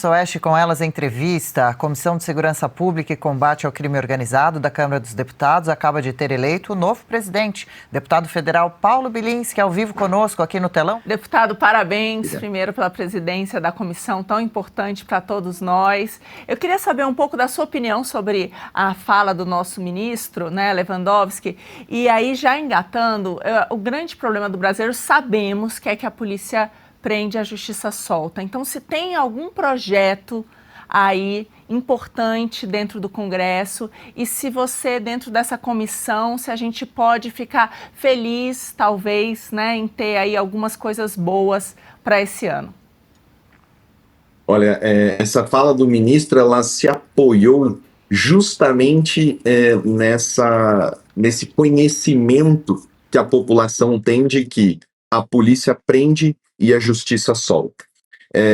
Oeste, com elas, entrevista. A Comissão de Segurança Pública e Combate ao Crime Organizado da Câmara dos Deputados acaba de ter eleito o novo presidente, deputado federal Paulo Bilinski, ao vivo conosco aqui no telão. Deputado, parabéns primeiro pela presidência da comissão tão importante para todos nós. Eu queria saber um pouco da sua opinião sobre a fala do nosso ministro, Lewandowski. E aí, já engatando, o grande problema do brasileiro, sabemos que é que a polícia prende, a justiça solta. Então, se tem algum projeto aí importante dentro do Congresso e se você, dentro dessa comissão, se a gente pode ficar feliz, talvez, em ter aí algumas coisas boas para esse ano. Olha, essa fala do ministro, ela se apoiou justamente nesse conhecimento que a população tem de que a polícia prende e a justiça solta.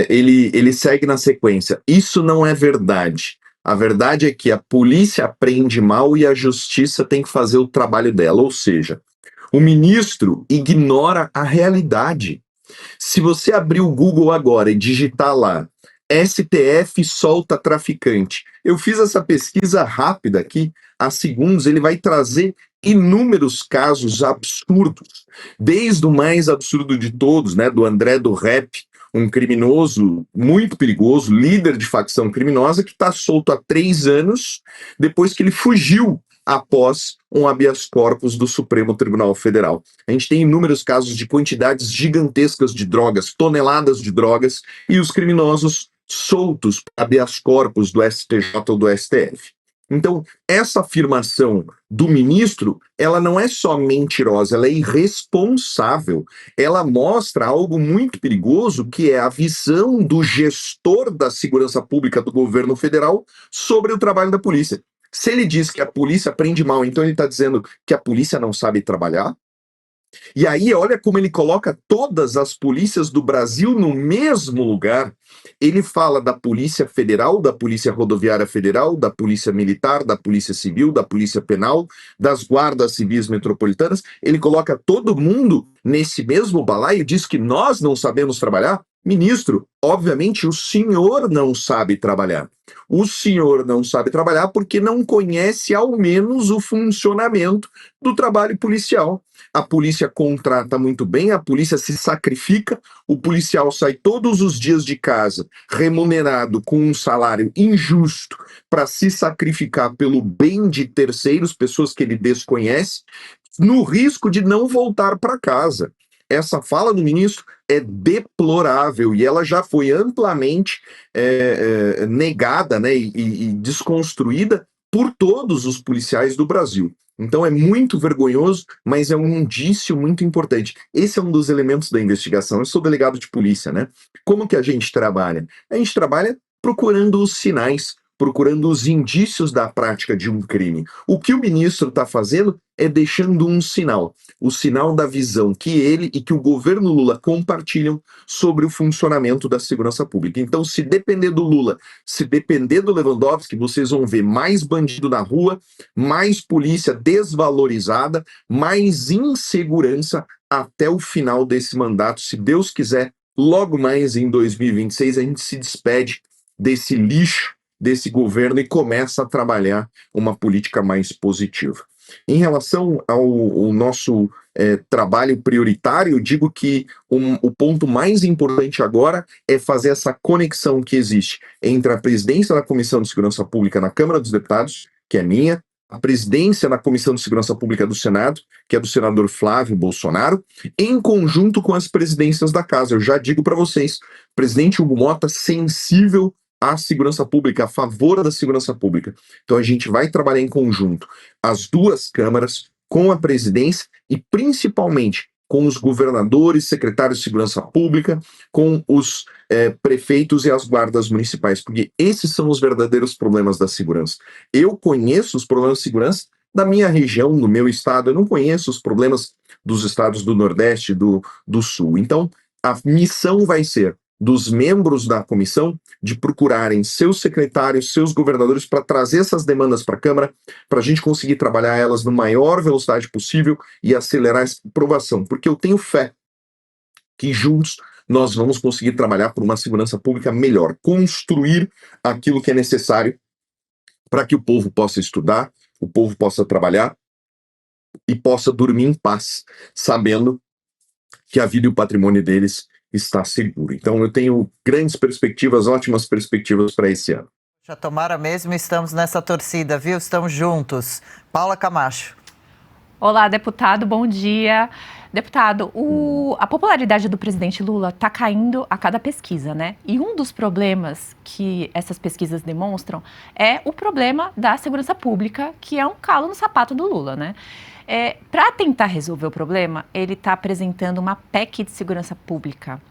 Ele segue na sequência. Isso não é verdade. A verdade é que a polícia prende mal e a justiça tem que fazer o trabalho dela. Ou seja, o ministro ignora a realidade. Se você abrir o Google agora e digitar lá, STF solta traficante. Eu fiz essa pesquisa rápida aqui, há segundos, ele vai trazer inúmeros casos absurdos, desde o mais absurdo de todos, do André do Rap, um criminoso muito perigoso, líder de facção criminosa, que está solto há 3 anos, depois que ele fugiu após um habeas corpus do Supremo Tribunal Federal. A gente tem inúmeros casos de quantidades gigantescas de drogas, toneladas de drogas, e os criminosos soltos habeas corpus do STJ ou do STF. Então, essa afirmação do ministro, ela não é só mentirosa, ela é irresponsável. Ela mostra algo muito perigoso, que é a visão do gestor da segurança pública do governo federal sobre o trabalho da polícia. Se ele diz que a polícia prende mal, então ele está dizendo que a polícia não sabe trabalhar? E aí, olha como ele coloca todas as polícias do Brasil no mesmo lugar. Ele fala da Polícia Federal, da Polícia Rodoviária Federal, da Polícia Militar, da Polícia Civil, da Polícia Penal, das Guardas Civis Metropolitanas. Ele coloca todo mundo nesse mesmo balaio e diz que nós não sabemos trabalhar. Ministro, obviamente o senhor não sabe trabalhar. O senhor não sabe trabalhar porque não conhece ao menos o funcionamento do trabalho policial. A polícia contrata muito bem, a polícia se sacrifica, o policial sai todos os dias de casa remunerado com um salário injusto para se sacrificar pelo bem de terceiros, pessoas que ele desconhece, no risco de não voltar para casa. Essa fala do ministro é deplorável e ela já foi amplamente negada, e desconstruída por todos os policiais do Brasil. Então é muito vergonhoso, mas é um indício muito importante. Esse é um dos elementos da investigação. Eu sou delegado de polícia, Como que a gente trabalha? A gente trabalha procurando os sinais, procurando os indícios da prática de um crime. O que o ministro está fazendo é deixando um sinal, o sinal da visão que ele e que o governo Lula compartilham sobre o funcionamento da segurança pública. Então, se depender do Lula, se depender do Lewandowski, vocês vão ver mais bandido na rua, mais polícia desvalorizada, mais insegurança até o final desse mandato. Se Deus quiser, logo mais em 2026, a gente se despede desse lixo, desse governo, e começa a trabalhar uma política mais positiva. Em relação ao nosso trabalho prioritário, eu digo que o ponto mais importante agora é fazer essa conexão que existe entre a presidência da Comissão de Segurança Pública na Câmara dos Deputados, que é minha, a presidência na Comissão de Segurança Pública do Senado, que é do senador Flávio Bolsonaro, em conjunto com as presidências da Casa. Eu já digo para vocês, presidente Hugo Motta sensível à segurança pública, a favor da segurança pública. Então a gente vai trabalhar em conjunto, as duas câmaras, com a presidência e principalmente com os governadores, secretários de segurança pública, com os prefeitos e as guardas municipais, porque esses são os verdadeiros problemas da segurança. Eu conheço os problemas de segurança da minha região, do meu estado, eu não conheço os problemas dos estados do Nordeste, do Sul. Então, a missão vai ser dos membros da comissão de procurarem seus secretários, seus governadores, para trazer essas demandas para a Câmara, para a gente conseguir trabalhar elas na maior velocidade possível e acelerar essa aprovação, porque eu tenho fé que juntos nós vamos conseguir trabalhar por uma segurança pública melhor, construir aquilo que é necessário para que o povo possa estudar, o povo possa trabalhar e possa dormir em paz, sabendo que a vida e o patrimônio deles está seguro. Então eu tenho grandes perspectivas, ótimas perspectivas para esse ano. Já tomara mesmo, estamos nessa torcida, viu? Estamos juntos. Paula Camacho. Olá, deputado, bom dia. Deputado, a popularidade do presidente Lula está caindo a cada pesquisa, né? E um dos problemas que essas pesquisas demonstram é o problema da segurança pública, que é um calo no sapato do Lula, né? Para tentar resolver o problema, ele está apresentando uma PEC de segurança pública,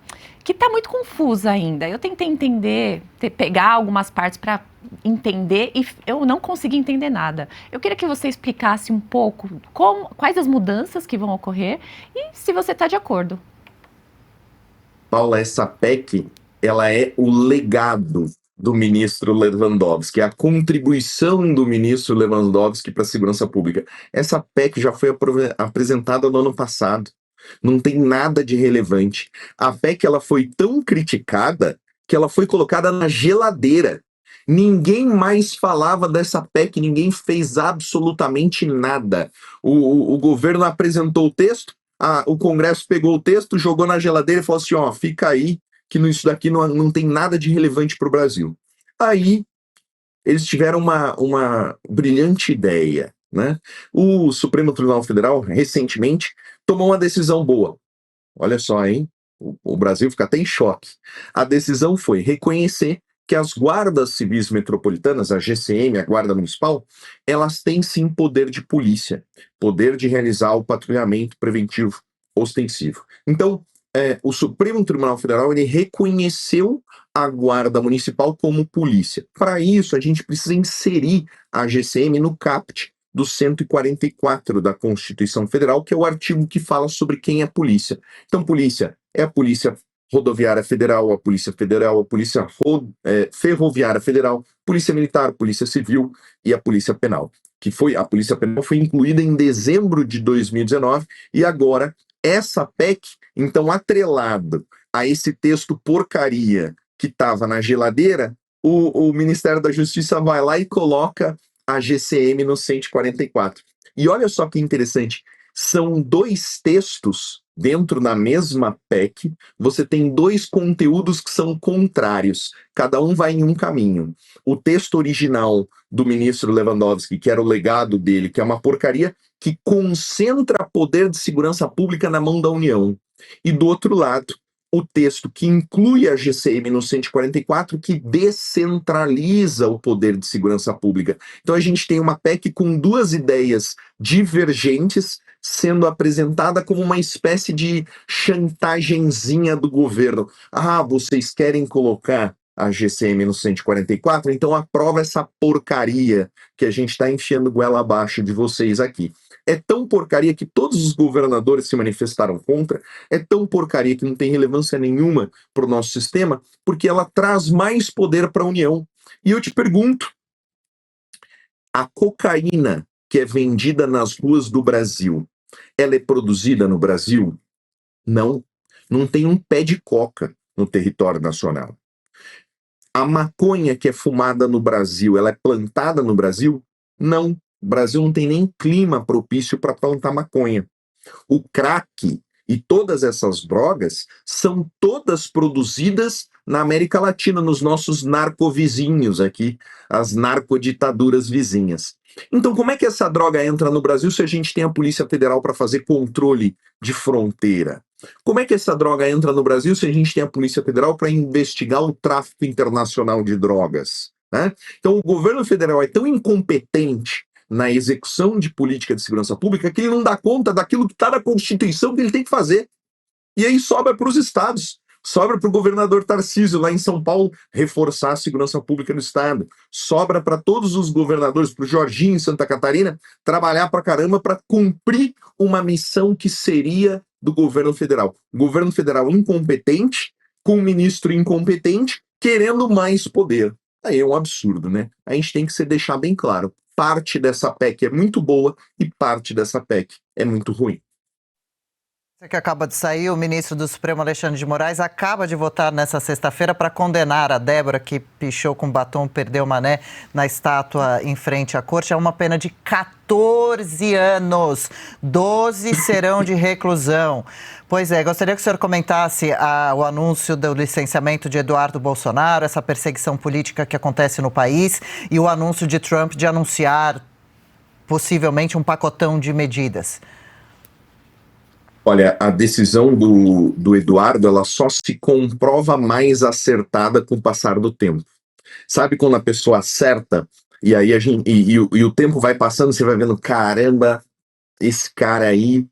que está muito confusa ainda. Eu tentei entender, pegar algumas partes para entender e eu não consegui entender nada. Eu queria que você explicasse um pouco quais as mudanças que vão ocorrer e se você está de acordo. Paula, essa PEC, ela é o legado do ministro Lewandowski, a contribuição do ministro Lewandowski para a segurança pública. Essa PEC já foi apresentada no ano passado. Não tem nada de relevante. A PEC ela foi tão criticada que ela foi colocada na geladeira. Ninguém mais falava dessa PEC, ninguém fez absolutamente nada. O governo apresentou o texto, o Congresso pegou o texto, jogou na geladeira e falou assim, ó, fica aí, que isso daqui não tem nada de relevante para o Brasil. Aí, eles tiveram uma brilhante ideia, né? O Supremo Tribunal Federal, recentemente, tomou uma decisão boa. Olha só, hein? O Brasil fica até em choque. A decisão foi reconhecer que as guardas civis metropolitanas, a GCM, a Guarda Municipal, elas têm sim poder de polícia, poder de realizar o patrulhamento preventivo ostensivo. Então, o Supremo Tribunal Federal ele reconheceu a Guarda Municipal como polícia. Para isso, a gente precisa inserir a GCM no caput do 144 da Constituição Federal, que é o artigo que fala sobre quem é polícia. Então, polícia é a Polícia Rodoviária Federal, a Polícia Federal, a Polícia Ferroviária Federal, Polícia Militar, Polícia Civil e a Polícia Penal. A Polícia Penal foi incluída em dezembro de 2019 e agora essa PEC, então atrelado a esse texto porcaria que estava na geladeira, o Ministério da Justiça vai lá e coloca a GCM no 144. E olha só que interessante, são dois textos dentro da mesma PEC, você tem dois conteúdos que são contrários, cada um vai em um caminho. O texto original do ministro Lewandowski, que era o legado dele, que é uma porcaria, que concentra poder de segurança pública na mão da União. E do outro lado, o texto que inclui a GCM no 144, que descentraliza o poder de segurança pública. Então a gente tem uma PEC com duas ideias divergentes sendo apresentada como uma espécie de chantagenzinha do governo. Ah, vocês querem colocar a GCM no 144? Então aprova essa porcaria que a gente está enfiando goela abaixo de vocês aqui. É tão porcaria que todos os governadores se manifestaram contra, é tão porcaria que não tem relevância nenhuma para o nosso sistema, porque ela traz mais poder para a União. E eu te pergunto, a cocaína que é vendida nas ruas do Brasil, ela é produzida no Brasil? Não. Não tem um pé de coca no território nacional. A maconha que é fumada no Brasil, ela é plantada no Brasil? Não. O Brasil não tem nem clima propício para plantar maconha. O crack e todas essas drogas são todas produzidas na América Latina, nos nossos narcovizinhos aqui, as narcoditaduras vizinhas. Então, como é que essa droga entra no Brasil se a gente tem a Polícia Federal para fazer controle de fronteira? Como é que essa droga entra no Brasil se a gente tem a Polícia Federal para investigar o tráfico internacional de drogas, né? Então, o governo federal é tão incompetente na execução de política de segurança pública que ele não dá conta daquilo que está na Constituição que ele tem que fazer. E aí sobra para os estados, sobra para o governador Tarcísio, lá em São Paulo, reforçar a segurança pública no estado. Sobra para todos os governadores, para o Jorginho em Santa Catarina, trabalhar para caramba para cumprir uma missão que seria do governo federal. O governo federal incompetente, com um ministro incompetente, querendo mais poder. Aí é um absurdo, né? A gente tem que se deixar bem claro. Parte dessa PEC é muito boa e parte dessa PEC é muito ruim. Que acaba de sair, o ministro do Supremo, Alexandre de Moraes, acaba de votar nessa sexta-feira para condenar a Débora, que pichou com batom, perdeu mané na estátua em frente à corte, a uma pena de 14 anos. 12 serão de reclusão. Pois é, gostaria que o senhor comentasse o anúncio do licenciamento de Eduardo Bolsonaro, essa perseguição política que acontece no país e o anúncio de Trump de anunciar possivelmente um pacotão de medidas. Olha, a decisão do Eduardo, ela só se comprova mais acertada com o passar do tempo. Sabe quando a pessoa acerta e aí o tempo vai passando, você vai vendo, caramba, esse cara aí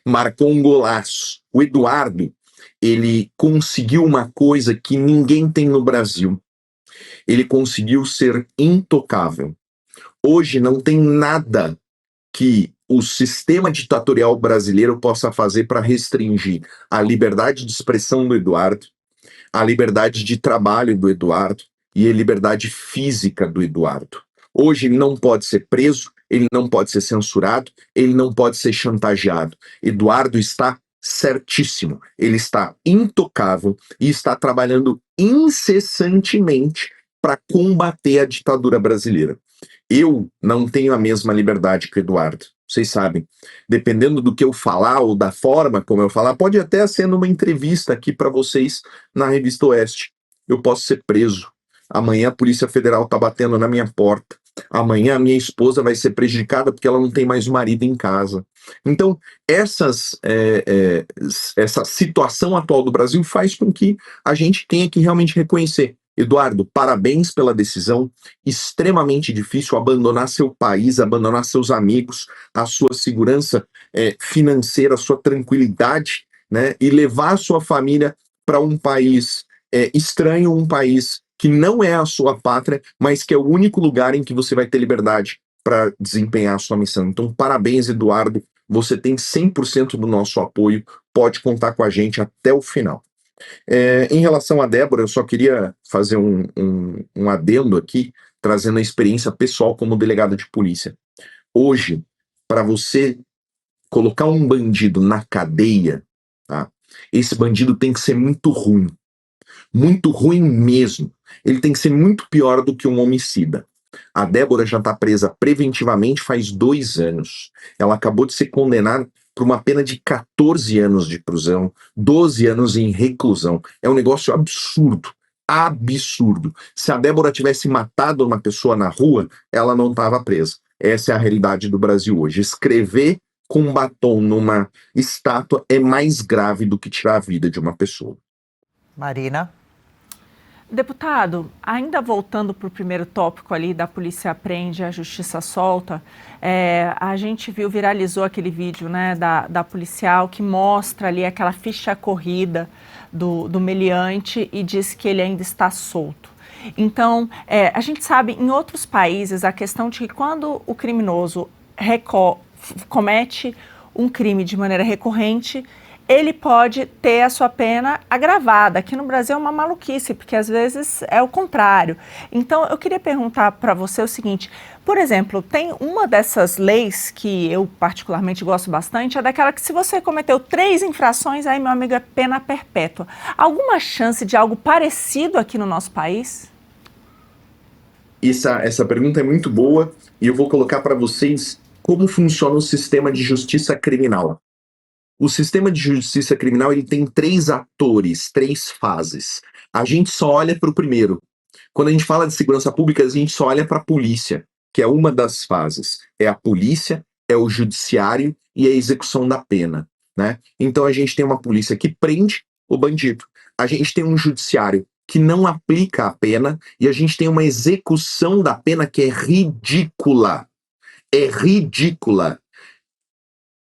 marcou um golaço. O Eduardo, ele conseguiu uma coisa que ninguém tem no Brasil. Ele conseguiu ser intocável. Hoje não tem nada que o sistema ditatorial brasileiro possa fazer para restringir a liberdade de expressão do Eduardo, a liberdade de trabalho do Eduardo e a liberdade física do Eduardo. Hoje ele não pode ser preso, ele não pode ser censurado, ele não pode ser chantageado. Eduardo está certíssimo, ele está intocável e está trabalhando incessantemente para combater a ditadura brasileira. Eu não tenho a mesma liberdade que o Eduardo, vocês sabem. Dependendo do que eu falar ou da forma como eu falar, pode até ser numa entrevista aqui para vocês na Revista Oeste. Eu posso ser preso. Amanhã a Polícia Federal está batendo na minha porta. Amanhã a minha esposa vai ser prejudicada porque ela não tem mais o marido em casa. Então, essa situação atual do Brasil faz com que a gente tenha que realmente reconhecer. Eduardo, parabéns pela decisão, extremamente difícil abandonar seu país, abandonar seus amigos, a sua segurança financeira, a sua tranquilidade, né, e levar a sua família para um país estranho, um país que não é a sua pátria, mas que é o único lugar em que você vai ter liberdade para desempenhar a sua missão. Então, parabéns, Eduardo, você tem 100% do nosso apoio, pode contar com a gente até o final. Em relação a Débora, eu só queria fazer um adendo aqui, trazendo a experiência pessoal como delegado de polícia. Hoje, para você colocar um bandido na cadeia, tá? Esse bandido tem que ser muito ruim mesmo. Ele tem que ser muito pior do que um homicida. A Débora já está presa preventivamente faz 2 anos. Ela acabou de ser condenada por uma pena de 14 anos de prisão, 12 anos em reclusão. É um negócio absurdo, absurdo. Se a Débora tivesse matado uma pessoa na rua, ela não estava presa. Essa é a realidade do Brasil hoje. Escrever com batom numa estátua é mais grave do que tirar a vida de uma pessoa. Marina? Deputado, ainda voltando para o primeiro tópico ali da polícia prende, a justiça solta, a gente viralizou aquele vídeo, né, da policial que mostra ali aquela ficha corrida do meliante e diz que ele ainda está solto. Então, a gente sabe em outros países a questão de que quando o criminoso comete um crime de maneira recorrente, ele pode ter a sua pena agravada. Aqui no Brasil é uma maluquice, porque às vezes é o contrário. Então, eu queria perguntar para você o seguinte, por exemplo, tem uma dessas leis que eu particularmente gosto bastante, é daquela que se você cometeu 3 infrações, aí, meu amigo, é pena perpétua. Alguma chance de algo parecido aqui no nosso país? Essa pergunta é muito boa e eu vou colocar para vocês como funciona o sistema de justiça criminal. O sistema de justiça criminal ele tem 3 atores, 3 fases. A gente só olha para o primeiro. Quando a gente fala de segurança pública, a gente só olha para a polícia, que é uma das fases. É a polícia, é o judiciário e a execução da pena, né? Então a gente tem uma polícia que prende o bandido. A gente tem um judiciário que não aplica a pena e a gente tem uma execução da pena que é ridícula. É ridícula.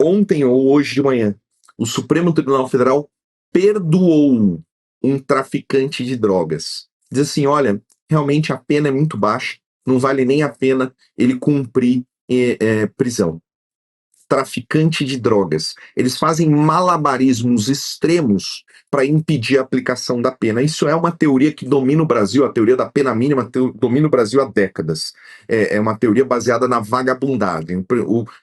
Ontem ou hoje de manhã, o Supremo Tribunal Federal perdoou um traficante de drogas. Diz assim, olha, realmente a pena é muito baixa, não vale nem a pena ele cumprir prisão. Traficante de drogas. Eles fazem malabarismos extremos para impedir a aplicação da pena. Isso é uma teoria que domina o Brasil, a teoria da pena mínima domina o Brasil há décadas. É uma teoria baseada na vagabundagem.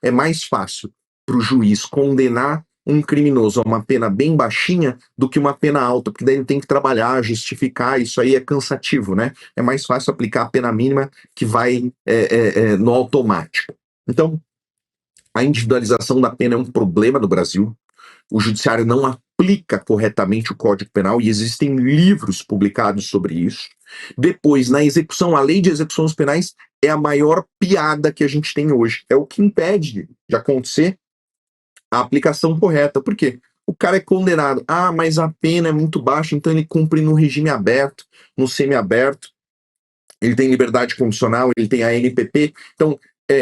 É mais fácil para o juiz condenar um criminoso a uma pena bem baixinha do que uma pena alta, porque daí ele tem que trabalhar, justificar, isso aí é cansativo, né? É mais fácil aplicar a pena mínima que vai no automático. Então, a individualização da pena é um problema no Brasil. O judiciário não aplica corretamente o Código Penal e existem livros publicados sobre isso. Depois, na execução, a lei de execuções penais é a maior piada que a gente tem hoje. É o que impede de acontecer a aplicação correta. Por quê? O cara é condenado. Ah, mas a pena é muito baixa, então ele cumpre no regime aberto, no semiaberto. Ele tem liberdade condicional, ele tem a NPP. Então,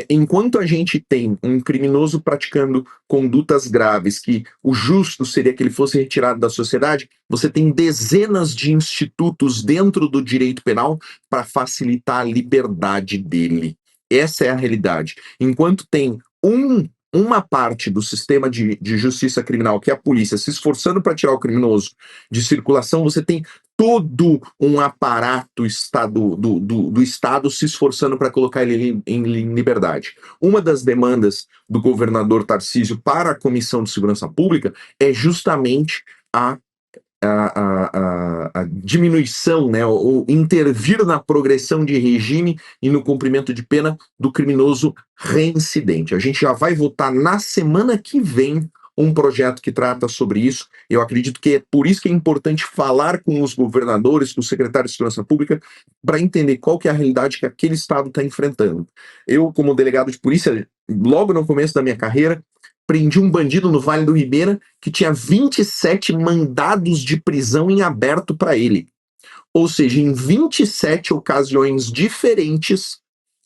enquanto a gente tem um criminoso praticando condutas graves, que o justo seria que ele fosse retirado da sociedade, você tem dezenas de institutos dentro do direito penal para facilitar a liberdade dele. Essa é a realidade. Enquanto tem uma parte do sistema de justiça criminal, que é a polícia, se esforçando para tirar o criminoso de circulação, você tem todo um aparato do Estado se esforçando para colocar ele em liberdade. Uma das demandas do governador Tarcísio para a Comissão de Segurança Pública é justamente a diminuição, né, ou intervir na progressão de regime e no cumprimento de pena do criminoso reincidente. A gente já vai votar na semana que vem um projeto que trata sobre isso. Eu acredito que é por isso que é importante falar com os governadores, com os secretários de segurança pública, para entender qual que é a realidade que aquele estado está enfrentando. Eu, como delegado de polícia, logo no começo da minha carreira, prendi um bandido no Vale do Ribeira que tinha 27 mandados de prisão em aberto para ele. Ou seja, em 27 ocasiões diferentes,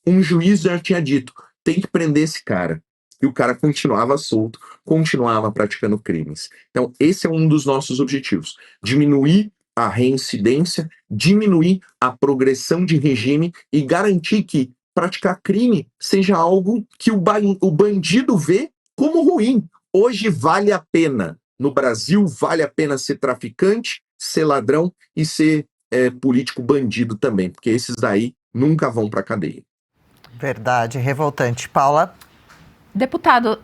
um juiz já tinha dito, tem que prender esse cara. E o cara continuava solto, continuava praticando crimes. Então, esse é um dos nossos objetivos. Diminuir a reincidência, diminuir a progressão de regime e garantir que praticar crime seja algo que o bandido vê como ruim. Hoje vale a pena. No Brasil, vale a pena ser traficante, ser ladrão e ser político bandido também, porque esses daí nunca vão para a cadeia. Verdade, revoltante. Paula? Deputado,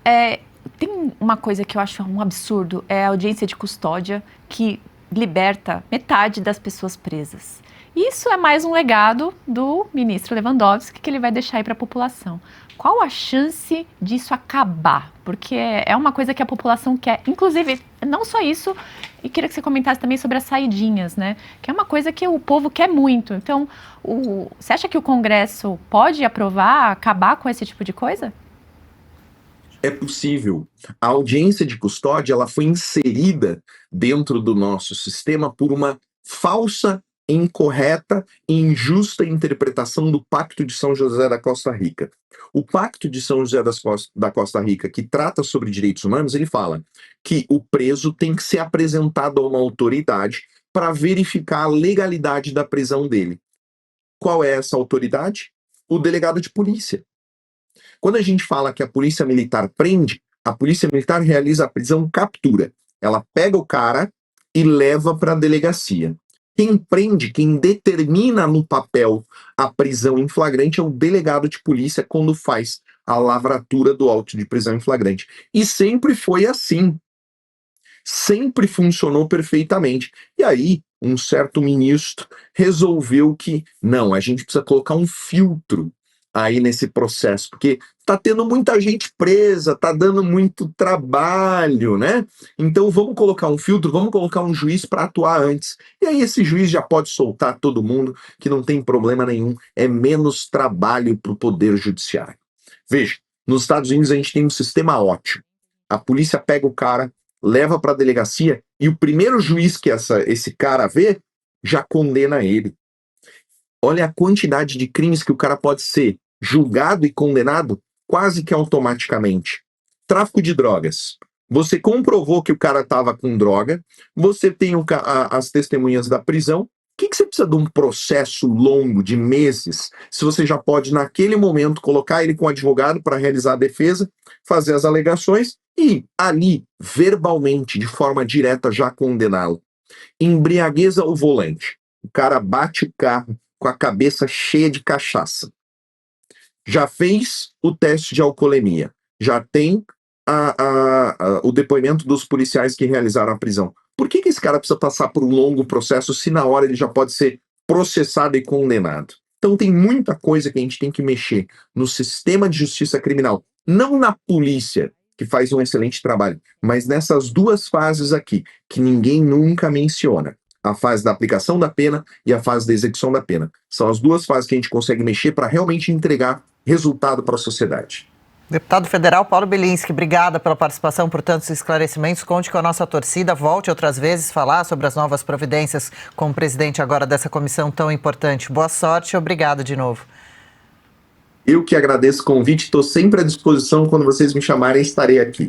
tem uma coisa que eu acho um absurdo, é a audiência de custódia que liberta metade das pessoas presas. Isso é mais um legado do ministro Lewandowski que ele vai deixar aí para a população. Qual a chance disso acabar? Porque é uma coisa que a população quer. Inclusive, não só isso, e queria que você comentasse também sobre as saidinhas, né? Que é uma coisa que o povo quer muito. Então, você acha que o Congresso pode aprovar, acabar com esse tipo de coisa? É possível. A audiência de custódia ela foi inserida dentro do nosso sistema por uma falsa, incorreta e injusta interpretação do Pacto de São José da Costa Rica. O Pacto de São José da Costa Rica, que trata sobre direitos humanos, ele fala que o preso tem que ser apresentado a uma autoridade para verificar a legalidade da prisão dele. Qual é essa autoridade? O delegado de polícia. Quando a gente fala que a polícia militar prende, a polícia militar realiza a prisão captura. Ela pega o cara e leva para a delegacia. Quem prende, quem determina no papel a prisão em flagrante é o delegado de polícia quando faz a lavratura do auto de prisão em flagrante. E sempre foi assim. Sempre funcionou perfeitamente. E aí, um certo ministro resolveu que, não, a gente precisa colocar um filtro aí nesse processo, porque tá tendo muita gente presa, tá dando muito trabalho, né? Então vamos colocar um filtro, vamos colocar um juiz para atuar antes. E aí esse juiz já pode soltar todo mundo, que não tem problema nenhum, é menos trabalho para o Poder Judiciário. Veja, nos Estados Unidos a gente tem um sistema ótimo. A polícia pega o cara, leva para a delegacia e o primeiro juiz que esse cara vê, já condena ele. Olha a quantidade de crimes que o cara pode ser julgado e condenado quase que automaticamente. Tráfico de drogas. Você comprovou que o cara estava com droga, você tem as testemunhas da prisão. O que você precisa de um processo longo de meses, se você já pode, naquele momento, colocar ele com o advogado para realizar a defesa, fazer as alegações e, ali, verbalmente, de forma direta, já condená-lo? Embriaguez ao volante. O cara bate o carro com a cabeça cheia de cachaça. Já fez o teste de alcoolemia, já tem o depoimento dos policiais que realizaram a prisão. Por que esse cara precisa passar por um longo processo se na hora ele já pode ser processado e condenado? Então tem muita coisa que a gente tem que mexer no sistema de justiça criminal, não na polícia, que faz um excelente trabalho, mas nessas duas fases aqui, que ninguém nunca menciona. A fase da aplicação da pena e a fase da execução da pena. São as duas fases que a gente consegue mexer para realmente entregar resultado para a sociedade. Deputado federal Paulo Bilinski, obrigada pela participação, por tantos esclarecimentos. Conte com a nossa torcida, volte outras vezes falar sobre as novas providências como presidente agora dessa comissão tão importante. Boa sorte e obrigado de novo. Eu que agradeço o convite, estou sempre à disposição, quando vocês me chamarem, estarei aqui.